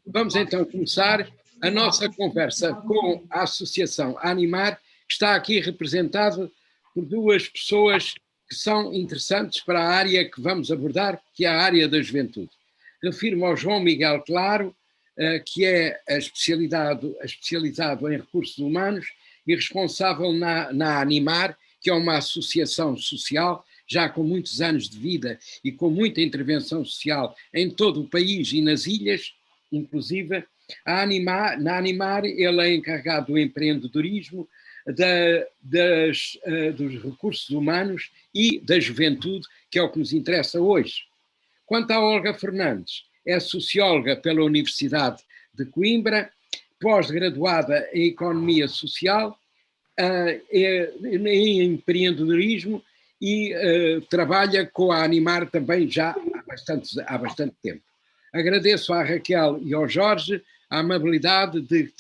Vamos então começar a nossa conversa com a Associação Animar, que está aqui representada por duas pessoas que são interessantes para a área que vamos abordar, que é a área da juventude. Refiro-me ao João Miguel Claro, que é especializado em recursos humanos e responsável na Animar, que é uma associação social, já com muitos anos de vida e com muita intervenção social em todo o país e nas ilhas, inclusive. Na Animar ele é encarregado do empreendedorismo, dos recursos humanos e da juventude, que é o que nos interessa hoje. Quanto à Olga Fernandes, é socióloga pela Universidade de Coimbra, pós-graduada em Economia Social, em empreendedorismo e trabalha com a Animar também já há bastante tempo. Agradeço à Raquel e ao Jorge a amabilidade de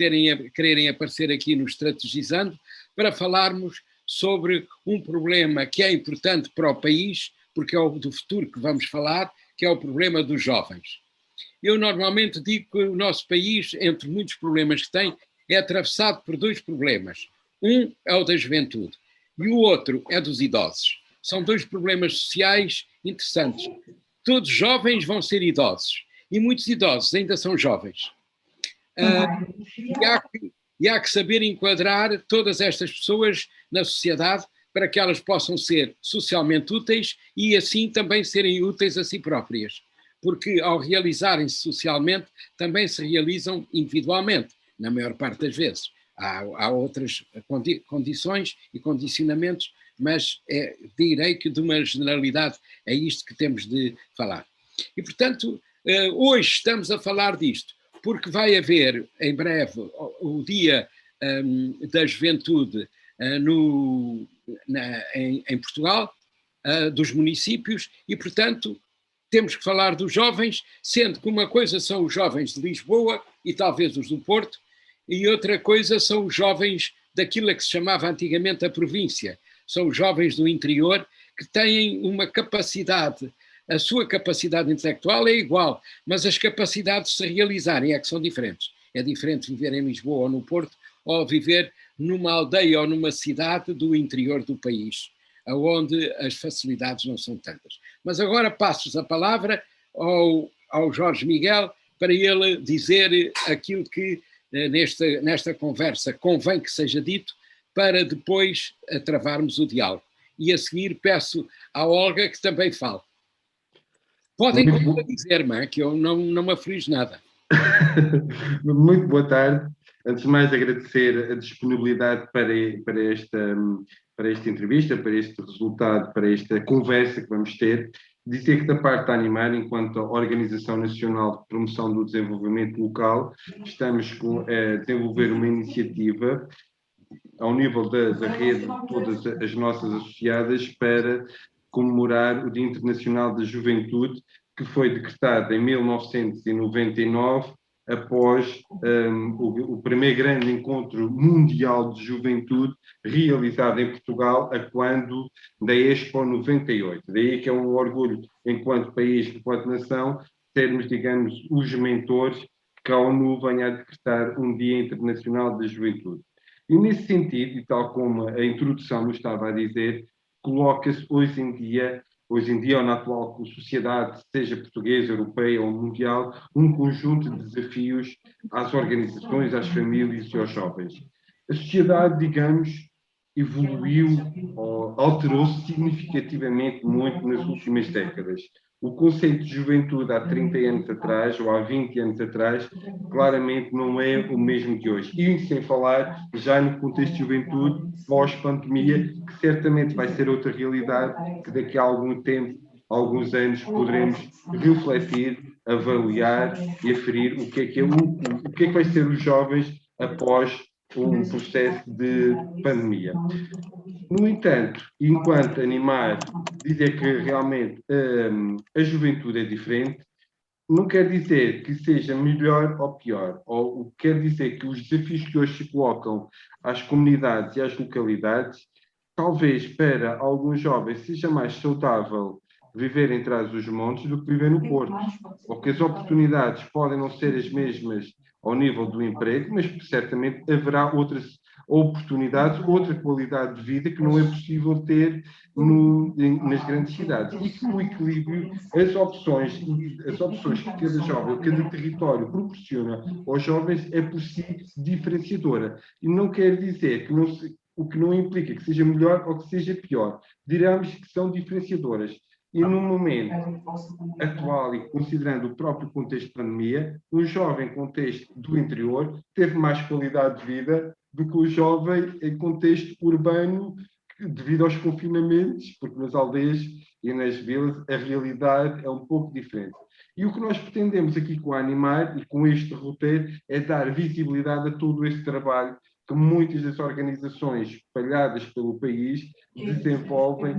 quererem aparecer aqui no Estrategizando para falarmos sobre um problema que é importante para o país, porque é o do futuro que vamos falar, que é o problema dos jovens. Eu normalmente digo que o nosso país, entre muitos problemas que tem, é atravessado por dois problemas. Um é o da juventude e o outro é dos idosos. São dois problemas sociais interessantes. Todos jovens vão ser idosos e muitos idosos ainda são jovens. E há que saber enquadrar todas estas pessoas na sociedade para que elas possam ser socialmente úteis e assim também serem úteis a si próprias. Porque ao realizarem-se socialmente, também se realizam individualmente, na maior parte das vezes. Há outras condições e condicionamentos, mas direi que de uma generalidade é isto que temos de falar. E, portanto, hoje estamos a falar disto, porque vai haver em breve o Dia da Juventude em Portugal, dos municípios, e, portanto, temos que falar dos jovens, sendo que uma coisa são os jovens de Lisboa e talvez os do Porto, e outra coisa são os jovens daquilo que se chamava antigamente a província. São os jovens do interior que têm uma capacidade, a sua capacidade intelectual é igual, mas as capacidades de se realizarem é que são diferentes. É diferente viver em Lisboa ou no Porto ou viver numa aldeia ou numa cidade do interior do país, onde as facilidades não são tantas. Mas agora passo-vos a palavra ao Jorge Miguel para ele dizer aquilo que nesta conversa convém que seja dito para depois travarmos o diálogo. E a seguir peço à Olga que também fale. Podem dizer-me, que eu não me aflijo nada. Muito boa tarde. Antes de mais, agradecer a disponibilidade para esta entrevista, para este resultado, para esta conversa que vamos ter. Dizer que da parte da Animar, enquanto Organização Nacional de Promoção do Desenvolvimento Local, estamos a desenvolver uma iniciativa ao nível da rede de todas as nossas associadas para comemorar o Dia Internacional da Juventude, que foi decretado em 1999, após o primeiro grande encontro mundial de juventude realizado em Portugal, a quando da Expo 98. Daí que é um orgulho, enquanto país, enquanto nação, sermos, digamos, os mentores que a ONU venha a decretar um Dia Internacional da Juventude. E nesse sentido, e tal como a introdução nos estava a dizer, coloca-se hoje em dia, ou na atual sociedade, seja portuguesa, europeia ou mundial, um conjunto de desafios às organizações, às famílias e aos jovens. A sociedade, digamos, evoluiu ou alterou-se significativamente muito nas últimas décadas. O conceito de juventude há 30 anos atrás, ou há 20 anos atrás, claramente não é o mesmo de hoje. E sem falar já no contexto de juventude pós-pandemia, que certamente vai ser outra realidade que daqui a algum tempo, alguns anos, poderemos refletir, avaliar e aferir o que é que vai ser os jovens após um processo de pandemia. No entanto, enquanto Animar dizer que realmente a juventude é diferente, não quer dizer que seja melhor ou pior, ou quer dizer que os desafios que hoje se colocam às comunidades e às localidades, talvez para alguns jovens seja mais saudável viver em Trás-os-Montes do que viver no Porto. Ou que as oportunidades podem não ser as mesmas ao nível do emprego, mas certamente haverá outras oportunidades, outra qualidade de vida que não é possível ter nas grandes cidades. E que o equilíbrio, as opções que cada jovem, cada território proporciona aos jovens é por si diferenciadora. E não quer dizer que o que não implica que seja melhor ou que seja pior. Diremos que são diferenciadoras. E no momento atual, e considerando o próprio contexto de pandemia, um jovem contexto do interior teve mais qualidade de vida do que o jovem em contexto urbano, devido aos confinamentos, porque nas aldeias e nas vilas a realidade é um pouco diferente. E o que nós pretendemos aqui com a Animar e com este roteiro é dar visibilidade a todo este trabalho que muitas das organizações espalhadas pelo país desenvolvem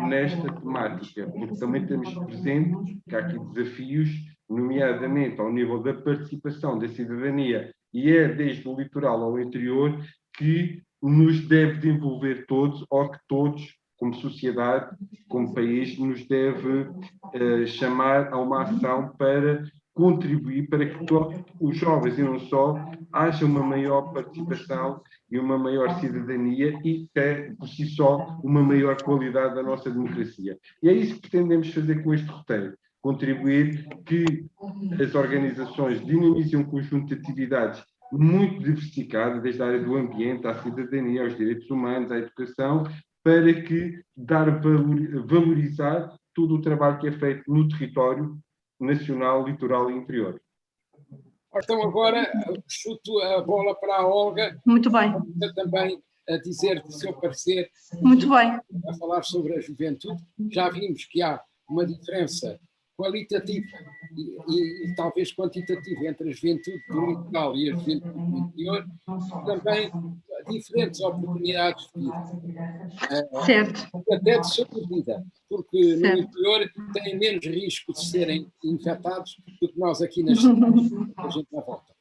nesta temática, porque também temos presente que há aqui desafios, nomeadamente ao nível da participação da cidadania, e é desde o litoral ao interior que nos deve de envolver todos, ou que todos, como sociedade, como país, nos deve chamar a uma ação para contribuir para que os jovens, e não só, haja uma maior participação e uma maior cidadania e, por si só, uma maior qualidade da nossa democracia. E é isso que pretendemos fazer com este roteiro, contribuir que as organizações dinamizem um conjunto de atividades muito diversificado, desde a área do ambiente, à cidadania, aos direitos humanos, à educação, para que valorizar todo o trabalho que é feito no território nacional, litoral e interior. Então agora chuto a bola para a Olga. Muito bem. Também a dizer do seu parecer. Muito bem. A falar sobre a juventude. Já vimos que há uma diferença qualitativa e talvez quantitativa entre a juventude do litoral e a juventude do interior, também diferentes oportunidades de vida. Certo. Até de sobrevida, porque no interior têm menos risco de serem infectados do que nós aqui nas cidades, a gente na volta.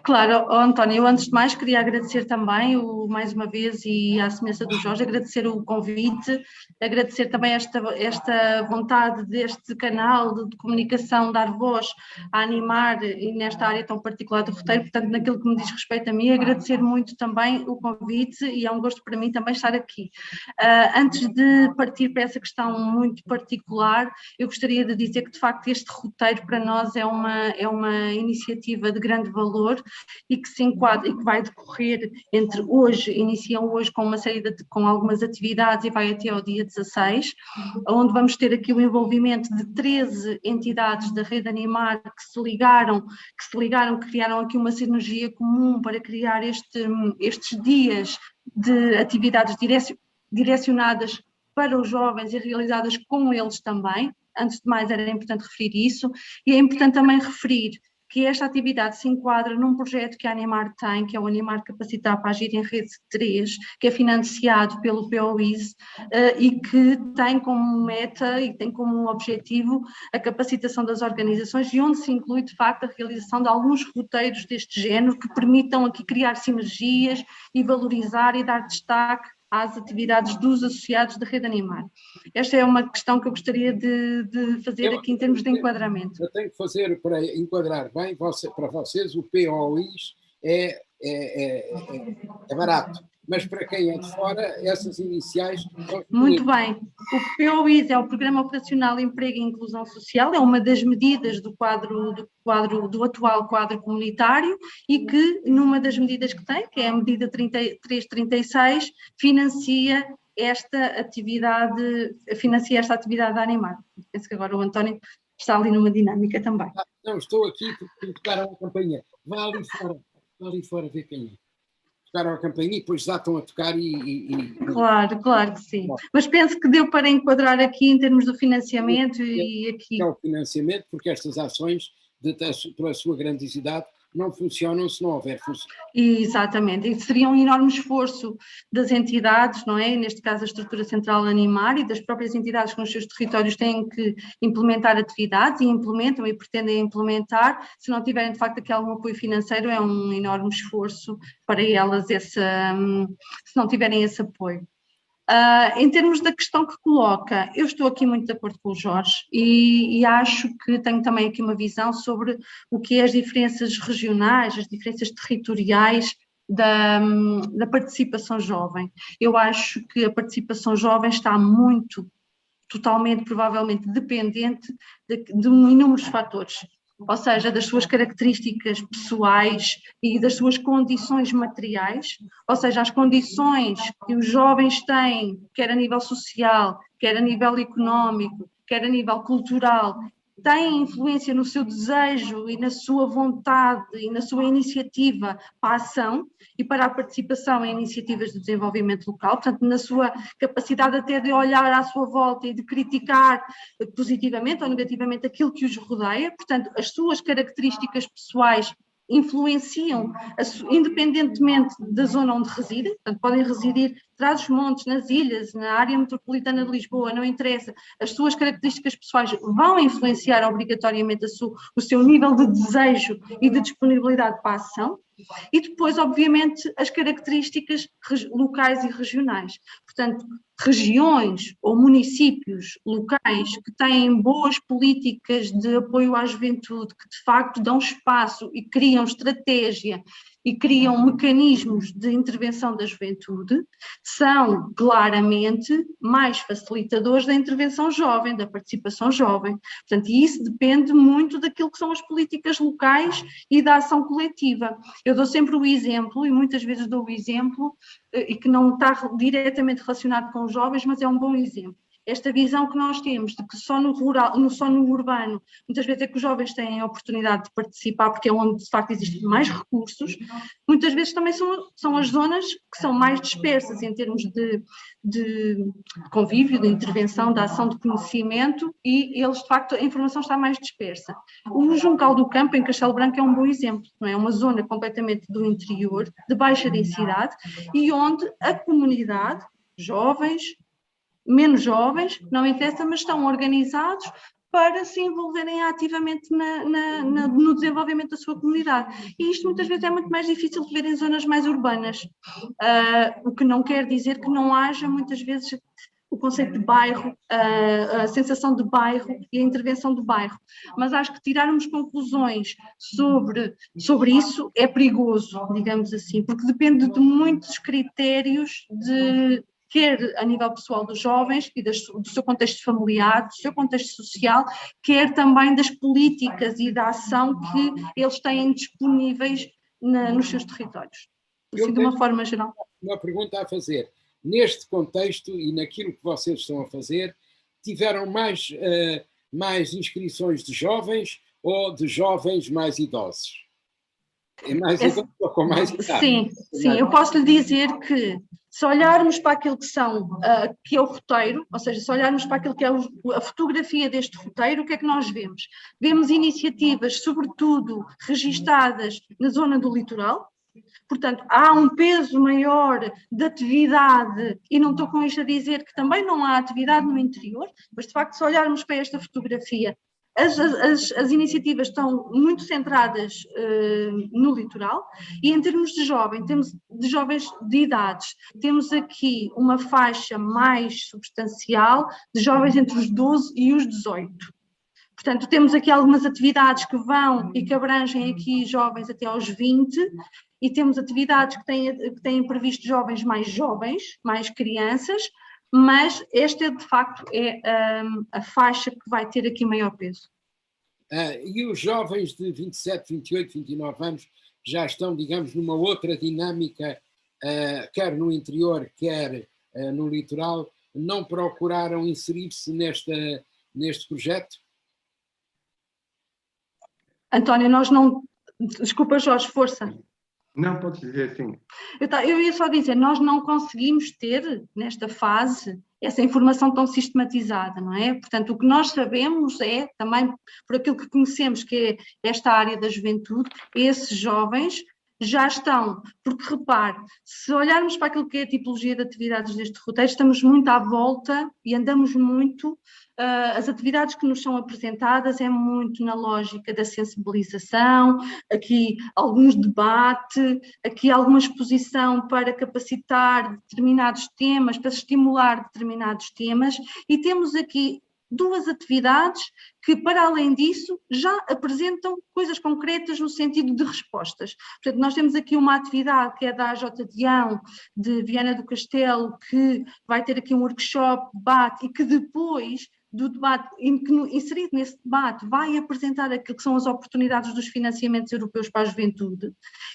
Claro, António, eu antes de mais queria agradecer também, mais uma vez, e à semelhança do Jorge, agradecer o convite, agradecer também esta vontade deste canal de comunicação, dar voz a Animar, e nesta área tão particular do roteiro, portanto, naquilo que me diz respeito a mim, agradecer muito também o convite, e é um gosto para mim também estar aqui. Antes de partir para essa questão muito particular, eu gostaria de dizer que, de facto, este roteiro para nós é uma iniciativa de grande valor, e que se enquadra e que vai decorrer entre hoje, iniciam hoje com uma série com algumas atividades e vai até ao dia 16, onde vamos ter aqui o envolvimento de 13 entidades da Rede Animar que se ligaram, que criaram aqui uma sinergia comum para criar estes dias de atividades direcionadas para os jovens e realizadas com eles também. Antes de mais, era importante referir isso, e é importante também referir que esta atividade se enquadra num projeto que a Animar tem, que é o Animar Capacitar para Agir em Rede 3, que é financiado pelo POIS e que tem como meta e tem como objetivo a capacitação das organizações, e onde se inclui, de facto, a realização de alguns roteiros deste género que permitam aqui criar sinergias e valorizar e dar destaque às atividades dos associados da Rede Animar. Esta é uma questão que eu gostaria de fazer aqui em termos de enquadramento. Eu tenho que fazer, para enquadrar bem, para vocês o POIs é barato, mas para quem é de fora, essas iniciais... Muito bem. O POIS é o Programa Operacional Emprego e Inclusão Social, é uma das medidas do atual quadro comunitário, e que, numa das medidas que tem, que é a medida 336, financia esta atividade da Animar. Penso que agora o António está ali numa dinâmica também. Não, estou aqui porque tocaram a campainha. Vá ali fora ver quem é. Tocaram a campainha e depois já estão a tocar Claro que sim. Mas penso que deu para enquadrar aqui em termos do financiamento e aqui... É o financiamento, porque estas ações, pela sua grandiosidade, não funcionam se não houver funcionamento. Exatamente, e seria um enorme esforço das entidades, não é? Neste caso a estrutura central Animar, e das próprias entidades que nos seus territórios têm que implementar atividades, e implementam e pretendem implementar. Se não tiverem de facto aqui algum apoio financeiro, é um enorme esforço para elas se não tiverem esse apoio. Em termos da questão que coloca, eu estou aqui muito de acordo com o Jorge e acho que tenho também aqui uma visão sobre o que é as diferenças regionais, as diferenças territoriais da participação jovem. Eu acho que a participação jovem está totalmente, provavelmente, dependente de inúmeros fatores. Ou seja, das suas características pessoais e das suas condições materiais, ou seja, as condições que os jovens têm, quer a nível social, quer a nível económico, quer a nível cultural, têm influência no seu desejo e na sua vontade e na sua iniciativa para a ação e para a participação em iniciativas de desenvolvimento local, portanto, na sua capacidade até de olhar à sua volta e de criticar positivamente ou negativamente aquilo que os rodeia, portanto, as suas características pessoais influenciam, independentemente da zona onde residem, portanto, podem residir Trás-os-Montes, nas ilhas, na área metropolitana de Lisboa, não interessa, as suas características pessoais vão influenciar obrigatoriamente o seu nível de desejo e de disponibilidade para a ação, e depois, obviamente, as características locais e regionais. Portanto, regiões ou municípios locais que têm boas políticas de apoio à juventude, que de facto dão espaço e criam estratégia e criam mecanismos de intervenção da juventude, são claramente mais facilitadores da intervenção jovem, da participação jovem. Portanto, e isso depende muito daquilo que são as políticas locais e da ação coletiva. Eu dou sempre o exemplo, e muitas vezes dou o exemplo, e que não está diretamente relacionado com os jovens, mas é um bom exemplo. Esta visão que nós temos de que só no rural, só no urbano, muitas vezes é que os jovens têm a oportunidade de participar, porque é onde de facto existem mais recursos, muitas vezes também são as zonas que são mais dispersas em termos de convívio, de intervenção, de ação de conhecimento, e eles de facto a informação está mais dispersa. O Juncal do Campo, em Castelo Branco, é um bom exemplo, não é? Uma zona completamente do interior, de baixa densidade, e onde a comunidade, jovens, menos jovens, não interessa, mas estão organizados para se envolverem ativamente no desenvolvimento da sua comunidade. E isto muitas vezes é muito mais difícil de ver em zonas mais urbanas, o que não quer dizer que não haja muitas vezes o conceito de bairro, a sensação de bairro e a intervenção do bairro. Mas acho que tirarmos conclusões sobre isso é perigoso, digamos assim, porque depende de muitos critérios quer a nível pessoal dos jovens e do seu contexto familiar, do seu contexto social, quer também das políticas e da ação que eles têm disponíveis nos seus territórios. Assim, de uma forma geral. Uma pergunta a fazer. Neste contexto e naquilo que vocês estão a fazer, tiveram mais inscrições de jovens ou de jovens mais idosos? É mais idosos ou com mais idade? Sim, eu posso lhe dizer que se olharmos para aquilo que é o roteiro, ou seja, se olharmos para aquilo que é a fotografia deste roteiro, o que é que nós vemos? Vemos iniciativas, sobretudo, registadas na zona do litoral. Portanto, há um peso maior de atividade, e não estou com isto a dizer que também não há atividade no interior, mas de facto, se olharmos para esta fotografia, as iniciativas estão muito centradas no litoral, e em termos de jovens de idades, temos aqui uma faixa mais substancial de jovens entre os 12 e os 18. Portanto, temos aqui algumas atividades que vão e que abrangem aqui jovens até aos 20, e temos atividades que têm previsto jovens, mais crianças, mas esta de facto é a faixa que vai ter aqui maior peso. E os jovens de 27, 28, 29 anos já estão, digamos, numa outra dinâmica, quer no interior, quer no litoral, não procuraram inserir-se neste projeto? António, nós não... Desculpa, Jorge, força. Não, podes dizer sim. Eu ia só dizer, nós não conseguimos ter, nesta fase, essa informação tão sistematizada, não é? Portanto, o que nós sabemos é, também por aquilo que conhecemos, que é esta área da juventude, esses jovens já estão, porque repare, se olharmos para aquilo que é a tipologia de atividades deste roteiro, estamos muito à volta e andamos muito, as atividades que nos são apresentadas é muito na lógica da sensibilização, aqui alguns debate, aqui alguma exposição para capacitar determinados temas, para estimular determinados temas, e temos aqui duas atividades que, para além disso, já apresentam coisas concretas no sentido de respostas. Portanto, nós temos aqui uma atividade que é da AJ de Viana do Castelo, que vai ter aqui um workshop, debate, e que depois do debate, inserido nesse debate, vai apresentar aquilo que são as oportunidades dos financiamentos europeus para a juventude.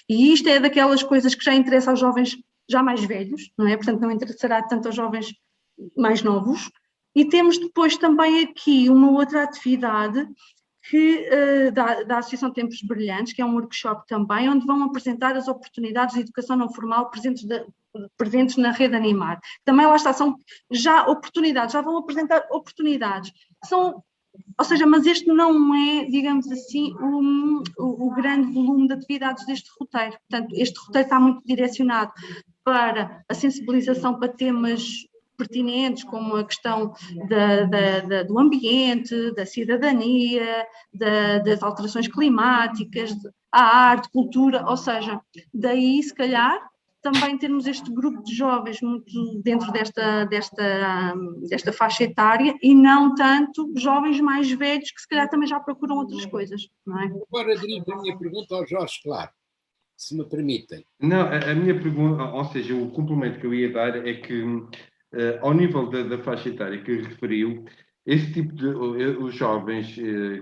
E isto é daquelas coisas que já interessa aos jovens já mais velhos, não é? Portanto, não interessará tanto aos jovens mais novos. E temos depois também aqui uma outra atividade que, da Associação Tempos Brilhantes, que é um workshop também, onde vão apresentar as oportunidades de educação não formal presentes na rede Animar. Também lá está, são já oportunidades, já vão apresentar oportunidades. Ou seja, mas este não é, digamos assim, o grande volume de atividades deste roteiro. Portanto, este roteiro está muito direcionado para a sensibilização para temas pertinentes, como a questão do ambiente, da cidadania, das alterações climáticas, a arte, cultura, ou seja, daí, se calhar, também termos este grupo de jovens muito dentro desta faixa etária e não tanto jovens mais velhos que se calhar também já procuram outras coisas, não é? Agora dirijo a minha pergunta ao Jorge Claro, se me permitem. Não, a minha pergunta, ou seja, o complemento que eu ia dar é que, ao nível da faixa etária que referiu, esse tipo de os jovens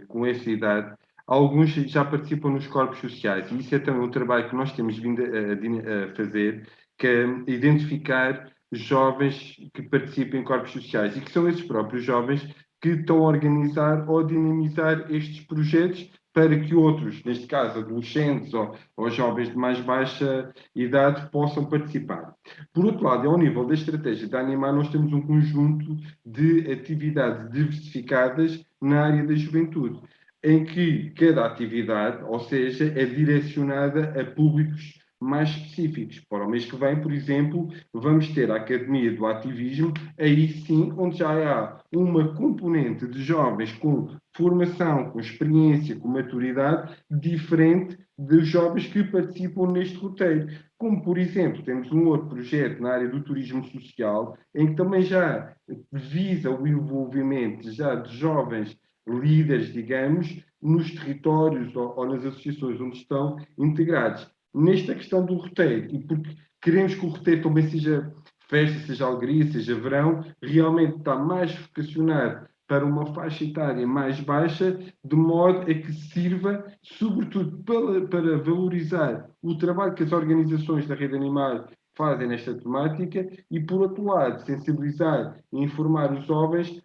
com essa idade, alguns já participam nos corpos sociais, e isso é também um trabalho que nós temos vindo a fazer, que é identificar jovens que participam em corpos sociais, e que são esses próprios jovens que estão a organizar ou a dinamizar estes projetos para que outros, neste caso adolescentes ou jovens de mais baixa idade, possam participar. Por outro lado, ao nível da estratégia da Animar, nós temos um conjunto de atividades diversificadas na área da juventude, em que cada atividade, ou seja, é direcionada a públicos mais específicos. Para o mês que vem, por exemplo, vamos ter a Academia do Ativismo, aí sim, onde já há uma componente de jovens com formação, com experiência, com maturidade, diferente dos jovens que participam neste roteiro. Como, por exemplo, temos um outro projeto na área do turismo social, em que também já visa o envolvimento já de jovens líderes, digamos, nos territórios ou nas associações onde estão integrados. Nesta questão do roteiro, e porque queremos que o roteiro também seja festa, seja alegria, seja verão, realmente está mais vocacionado para uma faixa etária mais baixa, de modo a que sirva, sobretudo, para valorizar o trabalho que as organizações da Rede Animar fazem nesta temática e, por outro lado, sensibilizar e informar os jovens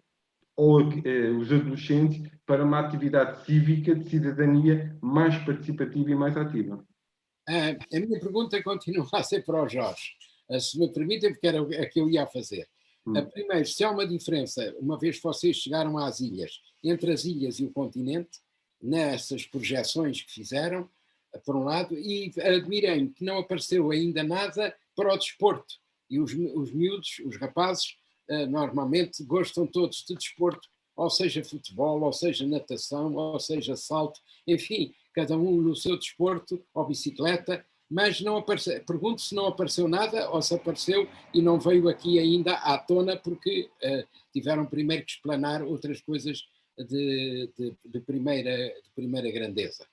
ou os adolescentes para uma atividade cívica de cidadania mais participativa e mais ativa. A minha pergunta continua a ser para o Jorge, se me permitem, porque era a que eu ia fazer. Primeiro, se há uma diferença, uma vez que vocês chegaram às ilhas, entre as ilhas e o continente, nessas projeções que fizeram, por um lado, e admirei-me que não apareceu ainda nada para o desporto. E os miúdos, os rapazes, normalmente gostam todos de desporto, ou seja futebol, ou seja natação, ou seja salto, enfim, cada um no seu desporto, ou bicicleta, mas não apareceu. Pergunto se não apareceu nada ou se apareceu e não veio aqui ainda à tona porque tiveram primeiro que explanar outras coisas de primeira grandeza.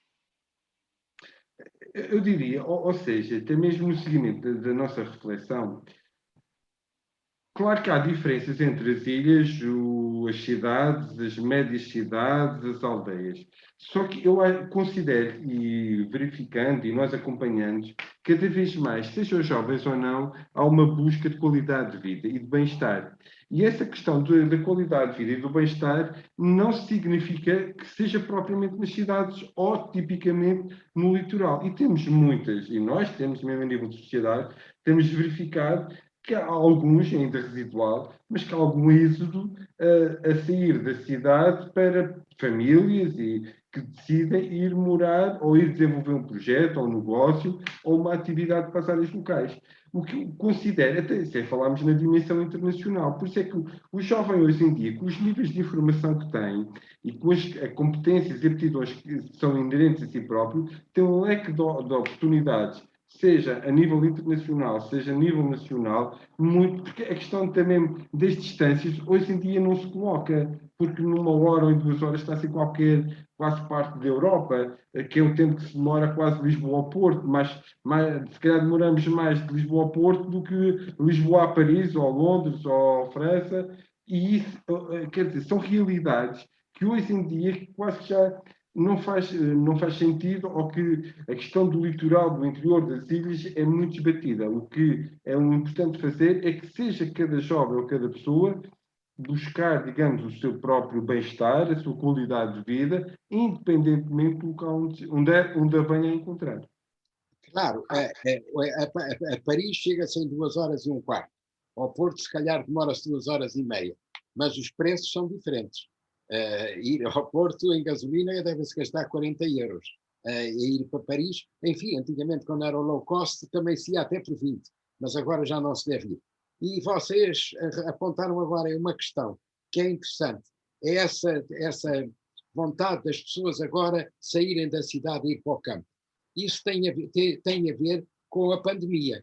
Eu diria, ou seja, até mesmo no seguimento da nossa reflexão, claro que há diferenças entre as ilhas, as cidades, as médias cidades, as aldeias. Só que eu considero, e verificando, e nós acompanhando, cada vez mais, sejam jovens ou não, há uma busca de qualidade de vida e de bem-estar. E essa questão da qualidade de vida e do bem-estar não significa que seja propriamente nas cidades ou tipicamente no litoral. E temos muitas, e nós temos mesmo a nível de sociedade, temos verificado que há alguns, ainda residual, mas que há algum êxodo a sair da cidade para famílias e que decidem ir morar ou ir desenvolver um projeto ou um negócio ou uma atividade para as áreas locais. O que eu considero, até se falarmos na dimensão internacional, por isso é que o jovem hoje em dia, com os níveis de informação que tem e com as competências e aptidões que são inerentes a si próprio, tem um leque de oportunidades, seja a nível internacional, seja a nível nacional, muito, porque a questão também das distâncias hoje em dia não se coloca, porque numa hora ou em 2 horas está-se em quase parte da Europa, que é o tempo que se demora quase de Lisboa ao Porto, mas se calhar demoramos mais de Lisboa ao Porto do que Lisboa a Paris, ou a Londres, ou a França, e isso, quer dizer, são realidades que hoje em dia quase que já não faz sentido, ou que a questão do litoral, do interior das ilhas é muito desbatida. O que é importante fazer é que seja cada jovem ou cada pessoa buscar, digamos, o seu próprio bem-estar, a sua qualidade de vida, independentemente do local onde a venha a encontrar. Claro, a Paris chega-se em 2 horas e um quarto. Ao Porto, se calhar, demora-se 2 horas e meia. Mas os preços são diferentes. Ir ao Porto em gasolina deve-se gastar 40 euros. E ir para Paris, enfim, antigamente, quando era o low cost, também se ia até por 20. Mas agora já não se deve ir. E vocês apontaram agora uma questão que é interessante. É essa vontade das pessoas agora saírem da cidade e ir para o campo. Isso tem a ver com a pandemia.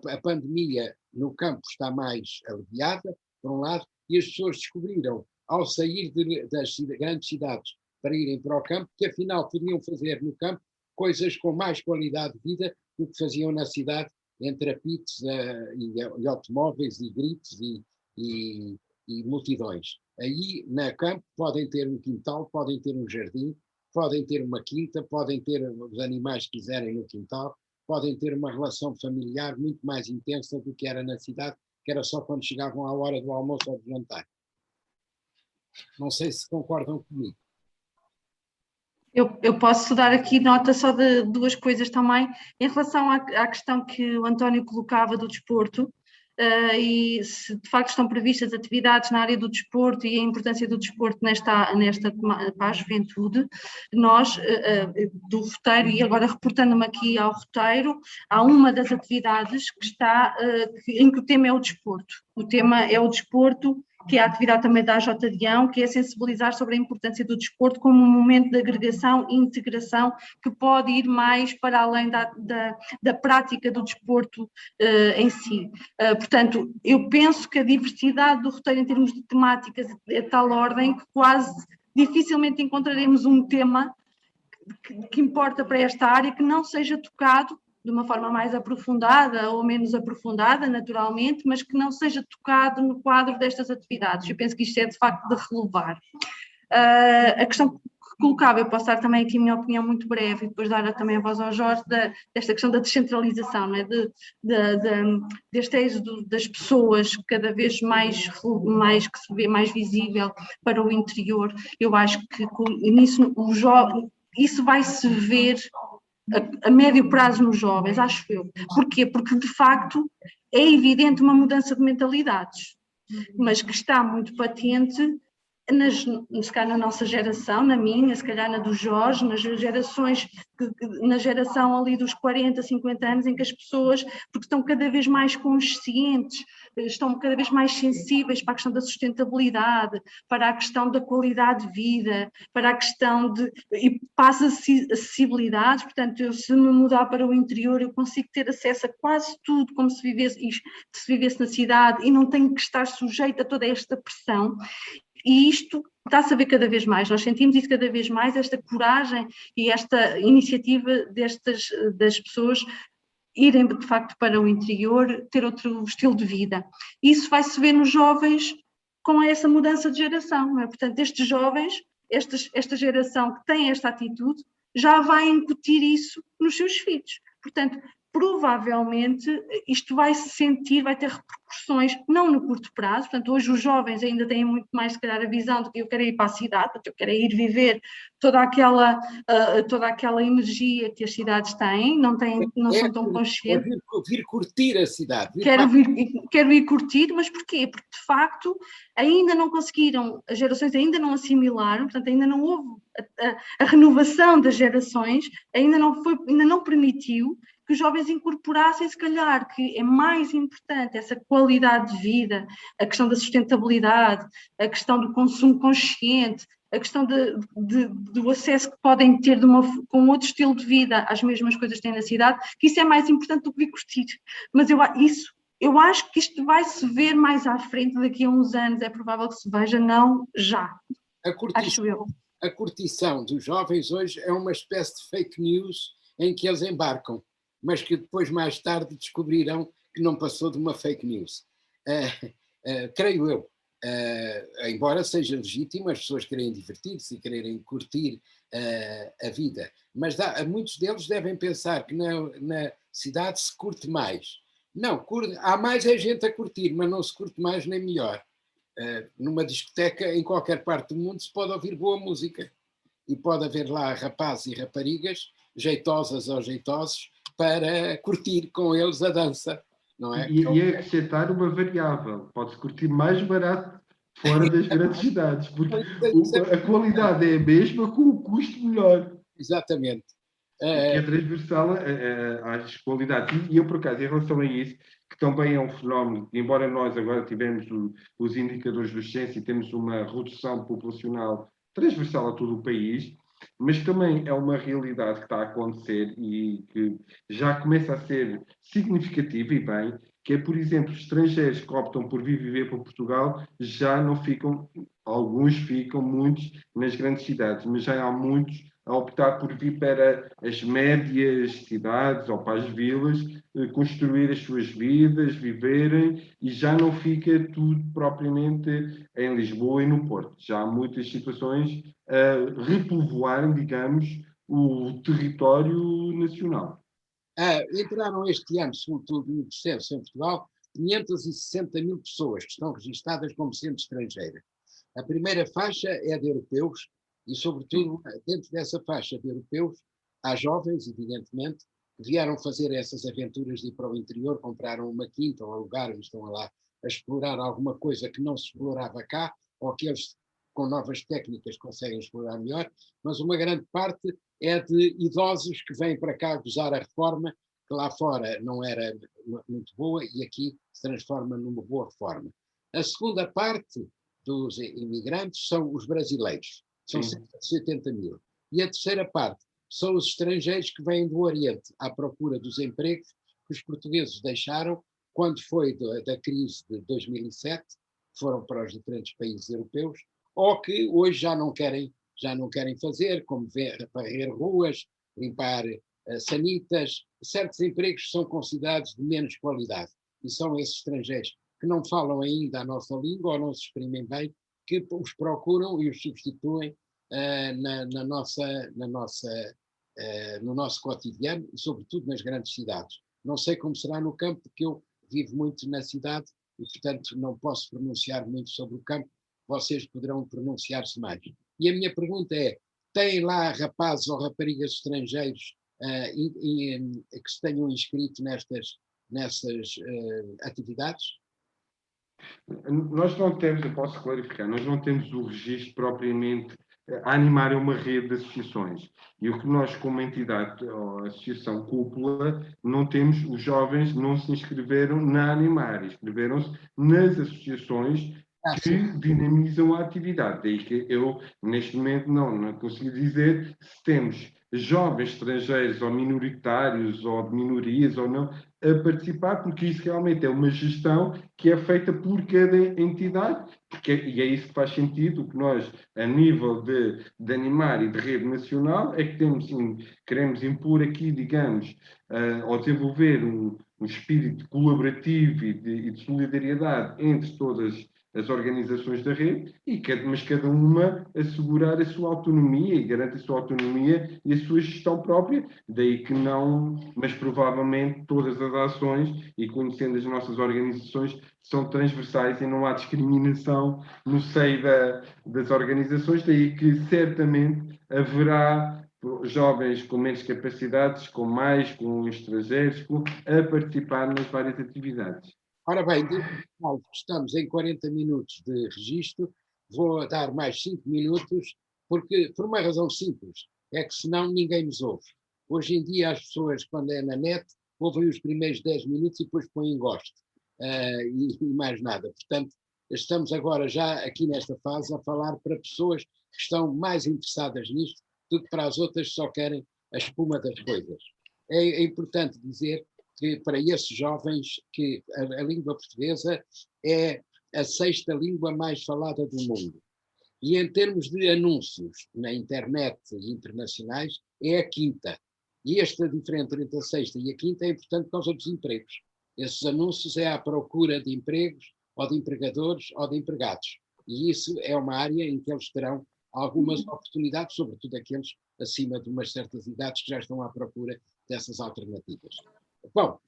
A pandemia no campo está mais aliviada, por um lado, e as pessoas descobriram, ao sair das grandes cidades para irem para o campo, que afinal podiam fazer no campo coisas com mais qualidade de vida do que faziam na cidade, entre apitos e automóveis e gritos e multidões. Aí, no campo, podem ter um quintal, podem ter um jardim, podem ter uma quinta, podem ter os animais que quiserem no quintal, podem ter uma relação familiar muito mais intensa do que era na cidade, que era só quando chegavam à hora do almoço ou do jantar. Não sei se concordam comigo. Eu posso dar aqui nota só de 2 coisas também, em relação à questão que o António colocava do desporto, e se de facto estão previstas atividades na área do desporto e a importância do desporto para a juventude. Nós, do roteiro, e agora reportando-me aqui ao roteiro, há uma das atividades que está, em que o tema é o desporto. O tema é o desporto, que é a atividade também da AJ Adião, que é sensibilizar sobre a importância do desporto como um momento de agregação e integração que pode ir mais para além da prática do desporto em si. Portanto, eu penso que a diversidade do roteiro em termos de temáticas é de tal ordem que quase dificilmente encontraremos um tema que importa para esta área que não seja tocado de uma forma mais aprofundada ou menos aprofundada, naturalmente, mas que não seja tocado no quadro destas atividades. Eu penso que isto é de facto de relevar. A questão que colocava, eu posso dar também aqui a minha opinião muito breve e depois dar também a voz ao Jorge, desta questão da descentralização, né? Deste êxodo das pessoas cada vez mais que se vê mais visível para o interior. Eu acho que nisso isso vai-se ver a médio prazo nos jovens, acho eu. Porquê? Porque, de facto, é evidente uma mudança de mentalidades, mas que está muito patente, se calhar na nossa geração, na minha, se calhar na do Jorge, na geração ali dos 40, 50 anos, em que as pessoas, porque estão cada vez mais conscientes, estão cada vez mais sensíveis para a questão da sustentabilidade, para a questão da qualidade de vida, para a questão e para as acessibilidades. Portanto, se me mudar para o interior, eu consigo ter acesso a quase tudo como se vivesse na cidade e não tenho que estar sujeita a toda esta pressão. E isto está-se a ver cada vez mais, nós sentimos isso cada vez mais, esta coragem e esta iniciativa das pessoas irem de facto para o interior, ter outro estilo de vida. Isso vai-se ver nos jovens com essa mudança de geração, não é? Portanto, estes jovens, esta geração que tem esta atitude, já vai incutir isso nos seus filhos. Portanto, provavelmente isto vai se sentir, vai ter repercussões, não no curto prazo. Portanto, hoje os jovens ainda têm muito mais, se calhar, a visão de que eu quero ir para a cidade, portanto, eu quero ir viver toda aquela energia que as cidades têm, não são tão conscientes. Vir curtir a cidade. Quero ir curtir, mas porquê? Porque, de facto, ainda não conseguiram, as gerações ainda não assimilaram, portanto, ainda não houve a renovação das gerações, ainda não permitiu que os jovens incorporassem, se calhar, que é mais importante essa qualidade de vida, a questão da sustentabilidade, a questão do consumo consciente, a questão do acesso que podem ter com outro estilo de vida às mesmas coisas que têm na cidade, que isso é mais importante do que vir curtir. Mas eu acho que isto vai se ver mais à frente, daqui a uns anos, é provável que se veja, não já. Acho eu. A curtição dos jovens hoje é uma espécie de fake news em que eles embarcam, mas que depois, mais tarde, descobrirão que não passou de uma fake news. Creio eu. Embora seja legítimo as pessoas quererem divertir-se e quererem curtir a vida, mas muitos deles devem pensar que na cidade se curte mais. Não, há mais gente a curtir, mas não se curte mais nem melhor. Numa discoteca, em qualquer parte do mundo, se pode ouvir boa música e pode haver lá rapazes e raparigas, jeitosas ou jeitosos, para curtir com eles a dança. Não é? E acrescentar uma variável, pode-se curtir mais barato fora das grandes cidades, porque a qualidade é a mesma com o custo melhor. Exatamente. Que é transversal às qualidades. E eu, por acaso, em relação a isso, que também é um fenómeno, embora nós agora tivemos os indicadores do censo e temos uma redução populacional transversal a todo o país, mas também é uma realidade que está a acontecer e que já começa a ser significativa e bem, que é, por exemplo, estrangeiros que optam por vir viver para Portugal já não ficam, alguns ficam, muitos nas grandes cidades, mas já há muitos a optar por vir para as médias cidades ou para as vilas, construir as suas vidas, viverem, e já não fica tudo propriamente em Lisboa e no Porto. Já há muitas situações a repovoarem, digamos, o território nacional. Entraram este ano, sobretudo no censo em Portugal, 560 mil pessoas que estão registadas como sendo estrangeiras. A primeira faixa é de europeus e, sobretudo, dentro dessa faixa de europeus, há jovens, evidentemente, que vieram fazer essas aventuras de ir para o interior, compraram uma quinta ou alugaram e estão lá a explorar alguma coisa que não se explorava cá, ou que eles, com novas técnicas, conseguem explorar melhor, mas uma grande parte é de idosos que vêm para cá gozar a reforma, que lá fora não era muito boa e aqui se transforma numa boa reforma. A segunda parte dos imigrantes são os brasileiros, são 170 mil. E a terceira parte são os estrangeiros que vêm do Oriente à procura dos empregos que os portugueses deixaram quando foi da crise de 2007, foram para os diferentes países europeus, ou que hoje já não querem fazer, como varrer ruas, limpar sanitas, certos empregos que são considerados de menos qualidade. E são esses estrangeiros que não falam ainda a nossa língua ou não se exprimem bem, que os procuram e os substituem no nosso cotidiano e, sobretudo, nas grandes cidades. Não sei como será no campo, porque eu vivo muito na cidade e, portanto, não posso pronunciar muito sobre o campo. Vocês poderão pronunciar-se mais. E a minha pergunta é, têm lá rapazes ou raparigas estrangeiros que se tenham inscrito nessas atividades? Nós não temos, eu posso clarificar, nós não temos o registro propriamente a animar uma rede de associações. E o que nós, como entidade ou associação cúpula, não temos, os jovens não se inscreveram na Animar, inscreveram-se nas associações que dinamizam a atividade. Daí que eu, neste momento, não consigo dizer se temos jovens estrangeiros ou minoritários ou de minorias ou não a participar, porque isso realmente é uma gestão que é feita por cada entidade, e é isso que faz sentido. O que nós, a nível de Animar e de rede nacional, é que queremos impor aqui, digamos, ou desenvolver um espírito colaborativo e de solidariedade entre todas as organizações da rede, mas cada uma assegurar a sua autonomia e garante a sua autonomia e a sua gestão própria, daí que não, mas provavelmente todas as ações, e conhecendo as nossas organizações, são transversais e não há discriminação no seio das organizações, daí que certamente haverá jovens com menos capacidades, com estrangeiros, a participar nas várias atividades. Ora bem, estamos em 40 minutos de registro, vou dar mais 5 minutos, porque, por uma razão simples, é que senão ninguém nos ouve. Hoje em dia as pessoas, quando é na net, ouvem os primeiros 10 minutos e depois põem gosto, e mais nada. Portanto, estamos agora já aqui nesta fase a falar para pessoas que estão mais interessadas nisto do que para as outras que só querem a espuma das coisas. É importante dizer que para esses jovens que a língua portuguesa é a 6ª língua mais falada do mundo. E em termos de anúncios na internet internacionais, é a 5ª. E esta diferença entre a 6ª e a 5ª é importante por causa dos empregos. Esses anúncios é à procura de empregos, ou de empregadores, ou de empregados. E isso é uma área em que eles terão algumas oportunidades, sobretudo aqueles acima de umas certas idades que já estão à procura dessas alternativas. Bom,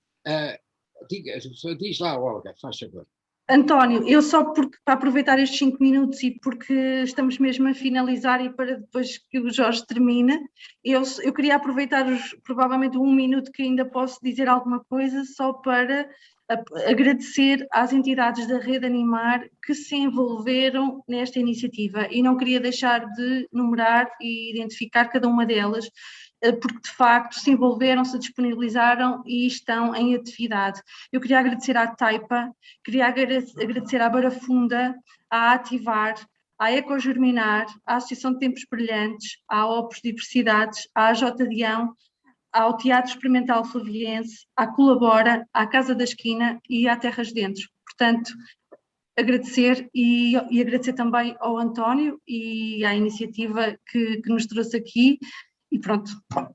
diz lá, Olga, faz favor. António, eu só para aproveitar estes 5 minutos e porque estamos mesmo a finalizar e para depois que o Jorge termine, eu queria aproveitar provavelmente 1 minuto que ainda posso dizer alguma coisa só para agradecer às entidades da Rede Animar que se envolveram nesta iniciativa e não queria deixar de numerar e identificar cada uma delas, porque de facto se envolveram, se disponibilizaram e estão em atividade. Eu queria agradecer à Taipa, queria agradecer à Barafunda, à Ativar, à Ecogerminar, à Associação de Tempos Brilhantes, à Opus Diversidades, à JDião, ao Teatro Experimental Flaviense, à Colabora, à Casa da Esquina e à Terras Dentro. Portanto, agradecer e agradecer também ao António e à iniciativa que nos trouxe aqui. E pronto,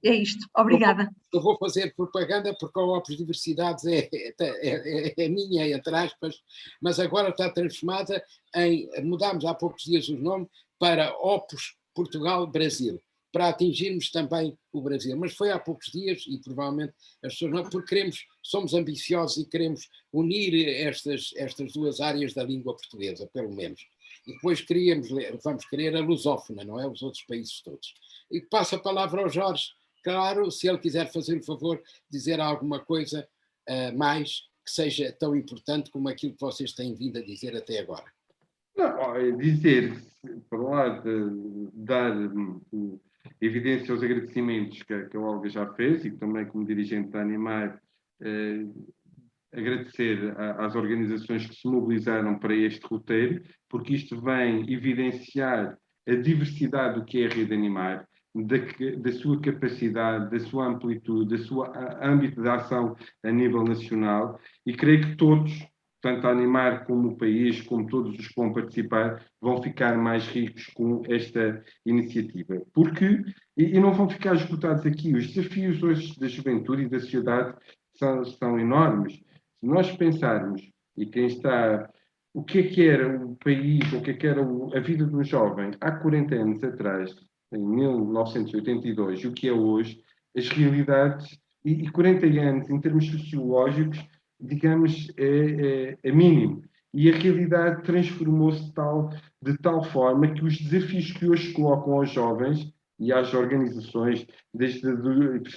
é isto. Obrigada. Eu vou fazer propaganda porque a Opus Diversidades é minha, entre aspas, mas agora está transformada em, mudámos há poucos dias o nome para Opus Portugal Brasil, para atingirmos também o Brasil. Mas foi há poucos dias e provavelmente as pessoas não, porque somos ambiciosos e queremos unir estas duas áreas da língua portuguesa, pelo menos. E depois vamos querer a lusófona, não é? Os outros países todos. E passo a palavra ao Jorge, claro, se ele quiser fazer o favor, dizer alguma coisa mais que seja tão importante como aquilo que vocês têm vindo a dizer até agora. Não, dizer, por um lado, dar evidência aos agradecimentos que a Olga já fez e também como dirigente da Animar, agradecer às organizações que se mobilizaram para este roteiro, porque isto vem evidenciar a diversidade do que é a Rede Animar, da sua capacidade, da sua amplitude, da sua âmbito de ação a nível nacional, e creio que todos, tanto a Animar como o país, como todos os que vão participar, vão ficar mais ricos com esta iniciativa. Porque, e não vão ficar esgotados aqui, os desafios hoje da juventude e da sociedade são enormes. Se nós pensarmos, e quem está, o que era o país, o que era a vida de um jovem há 40 anos atrás, em 1982, e o que é hoje, as realidades, e 40 anos em termos sociológicos, digamos, é mínimo. E a realidade transformou-se de tal forma que os desafios que hoje colocam aos jovens e às organizações,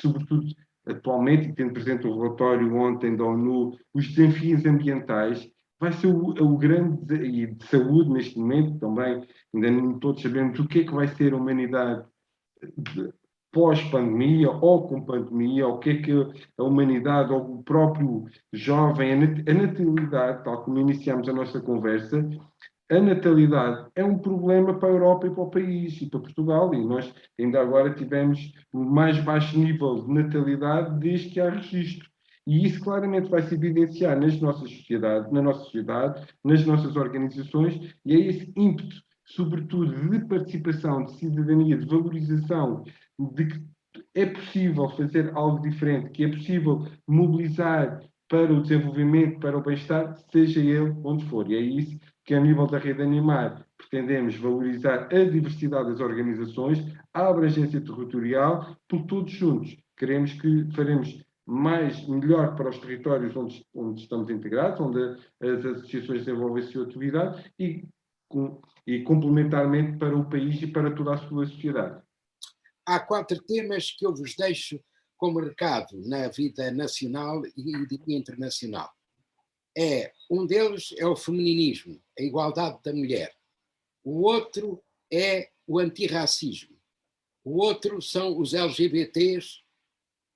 sobretudo atualmente, e tendo presente o relatório ontem da ONU, os desafios ambientais, vai ser o grande, e de saúde neste momento também, ainda não todos sabemos o que é que vai ser a humanidade pós-pandemia ou com pandemia, o que é que a humanidade ou o próprio jovem, a natalidade, tal como iniciamos a nossa conversa, a natalidade é um problema para a Europa e para o país, e para Portugal, e nós ainda agora tivemos o mais baixo nível de natalidade desde que há registro. E isso claramente vai se evidenciar na nossa sociedade, nas nossas organizações, e é esse ímpeto, sobretudo, de participação, de cidadania, de valorização, de que é possível fazer algo diferente, que é possível mobilizar para o desenvolvimento, para o bem-estar, seja ele onde for. E é isso que a nível da rede Animar pretendemos valorizar a diversidade das organizações, a abrangência territorial, por todos juntos. Queremos que faremos melhor para os territórios onde estamos integrados, onde as associações desenvolvem a sua atividade e complementarmente para o país e para toda a sua sociedade. Há 4 temas que eu vos deixo como recado na vida nacional e internacional. Um deles é o femininismo, a igualdade da mulher. O outro é o antirracismo. O outro são os LGBTs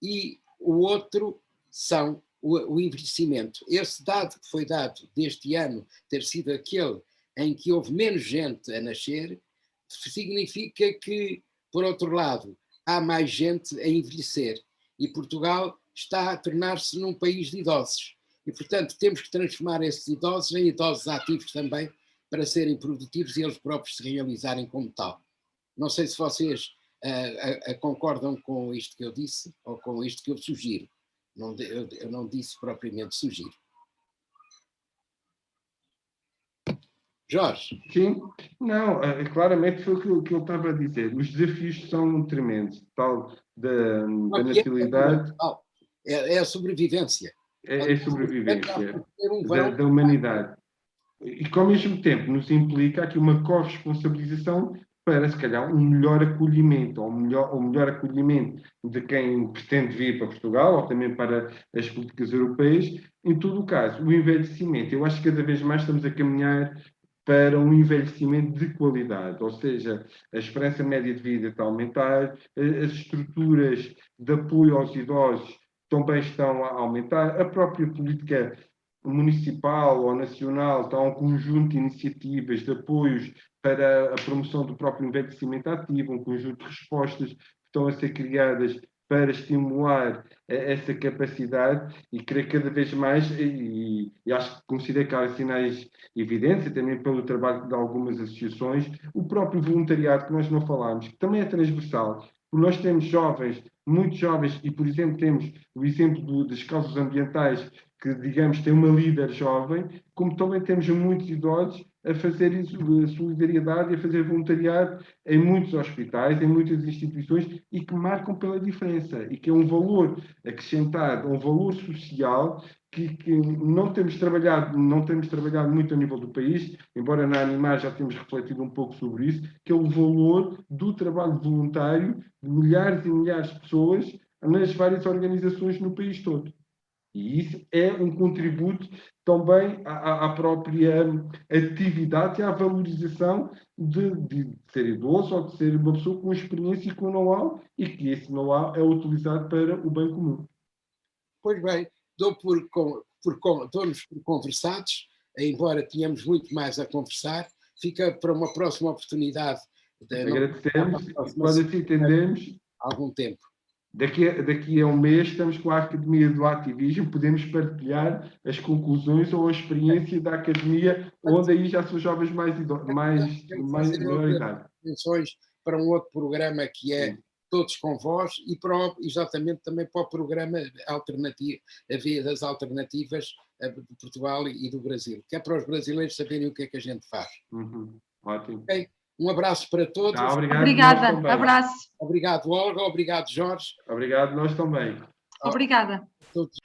e o outro são o envelhecimento. Esse dado que foi dado deste ano ter sido aquele em que houve menos gente a nascer, significa que, por outro lado, há mais gente a envelhecer. E Portugal está a tornar-se num país de idosos. E, portanto, temos que transformar esses idosos em idosos ativos também, para serem produtivos e eles próprios se realizarem como tal. Não sei se vocês concordam com isto que eu disse ou com isto que eu sugiro. Eu não disse propriamente sugiro. Jorge? Sim, não, claramente foi o que eu estava a dizer. Os desafios são tremendos, tal da natalidade. É a sobrevivência. É a sobrevivência da humanidade. E que, ao mesmo tempo, nos implica aqui uma corresponsabilização para, se calhar, um melhor acolhimento, ou melhor acolhimento de quem pretende vir para Portugal, ou também para as políticas europeias. Em todo o caso, o envelhecimento, eu acho que cada vez mais estamos a caminhar para um envelhecimento de qualidade, ou seja, a esperança média de vida está a aumentar, as estruturas de apoio aos idosos também estão a aumentar, a própria política municipal ou nacional está um conjunto de iniciativas de apoios para a promoção do próprio envelhecimento ativo, um conjunto de respostas que estão a ser criadas para estimular essa capacidade e creio que cada vez mais, e acho que considero que há sinais evidentes, e também pelo trabalho de algumas associações, o próprio voluntariado que nós não falámos, que também é transversal. Nós temos jovens, muitos jovens, e por exemplo temos o exemplo das causas ambientais, que digamos tem uma líder jovem, como também temos muitos idosos a fazer solidariedade e a fazer voluntariado em muitos hospitais, em muitas instituições e que marcam pela diferença e que é um valor acrescentado, um valor social que não temos trabalhado muito a nível do país, embora na Animar já temos refletido um pouco sobre isso, que é o valor do trabalho voluntário de milhares e milhares de pessoas nas várias organizações no país todo. E isso é um contributo também à própria atividade e à valorização de ser idoso ou de ser uma pessoa com experiência e com know-how, e que esse know-how é utilizado para o bem comum. Pois bem, dou-nos por conversados, embora tenhamos muito mais a conversar. Fica para uma próxima oportunidade. Agradecemos, quando assim entendemos, algum tempo. Daqui a um mês estamos com a Academia do Ativismo, podemos partilhar as conclusões ou a experiência da Academia, onde aí já são jovens maior idade. Para um outro programa que é Todos com Voz e exatamente também para o programa alternativo, a Via das Alternativas de Portugal e do Brasil, que é para os brasileiros saberem o que é que a gente faz. Ótimo. Okay? Um abraço para todos. Obrigada, abraço. Obrigado, Olga. Obrigado, Jorge. Obrigado, nós também. Obrigada. Todos.